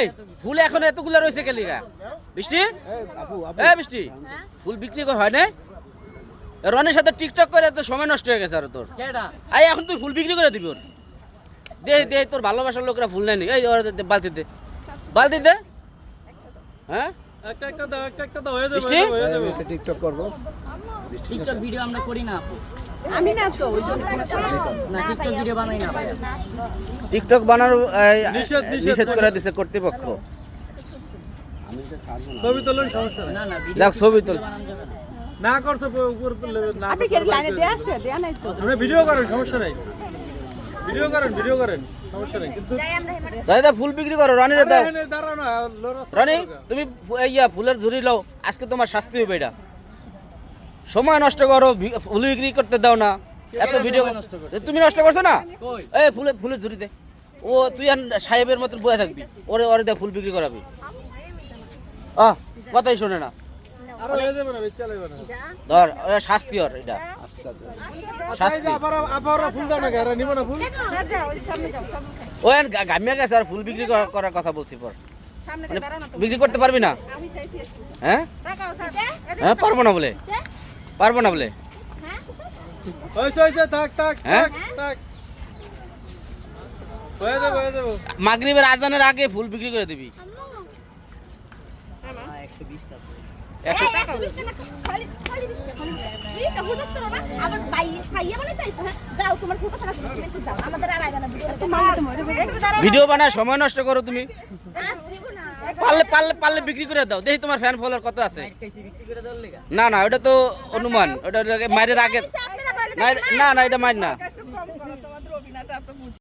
এই ফুল এখন এতগুলো রয়েছে কেলিগা বৃষ্টি বৃষ্টি ফুল বিক্রি হয় না রনের সাথে টিকটক করে তো সময় নষ্ট হয়ে গেছে আর তোর এই এখন তুই ফুল বিক্রি করে দিবি ওর দে দে তোর ভালোবাসার লোকরা ফুল নেয়নি এই বালতি দে হ্যাঁ একটা দাও হয়ে বৃষ্টি? যাবে টিকটক করব টিকটক ভিডিও আমরা করি না আপু আমি না তো ওই জন্য না টিকটক ভিডিও বানাই না ভাইয়া টিকটক বানানোর নিষেধ নিষেধ করে দিছে কর্তৃপক্ষ ছবি তোলেন সমস্যা নাই না না যাক ছবি তোল বানানো যাবে না না করছে উপর তুললে না আপনি কি লাইনে দেয়া আছে দেয়া নাই তো আপনি ভিডিও করেন সমস্যা নাই ভিডিও করেন সমস্যা নাই কিন্তু দাদা ফুল বিক্রি করো রানী দাও এখানে দাঁড়াও না লোরা রানী তুমি ফুলের ঝুড়ি লও আজকে তোমার শাস্তি হবে এটা সময় নষ্ট করো ফুল বিক্রি করতে দাও না এত ভিডিও তুমি নষ্ট করছো না এই ফুলের ঝুড়ি দে ও তুই আর সাহেবের মতন বয়ে থাকবি ওরে দে ফুল বিক্রি করাবি কথাই শোনে না আর হয়ে যাবে না চালাবে না ধর শাস্তি ওর এটা শাস্তি আবার ফুল দাও না গারা নিব না ফুল ও গামিয়া গেছে আর ফুল বিক্রি করার কথা বলছি পর সামনে মানে দাঁড়াও না বিক্রি করতে পারবি না আমি চাইছি হ্যাঁ টাকাও হ্যাঁ পারবো না বলে হইছে থাক হ্যাঁ? হয়ে যাবে মাগরিবের আজানের আগে ফুল বিক্রি করে দিবি 120 টাকা 100 ভিডিও বানায় সময় নষ্ট করো তুমি পারলে বিক্রি করে দাও দেখি তোমার ফ্যান ফলোয়ার কত আছে বিক্রি করে দেওয়ার লেগা না ওটা তো অনুমান ওটা মায়ের আগে না এটা মায়ের না একটু কম করো তোমাদের অভিনয়টা আপনি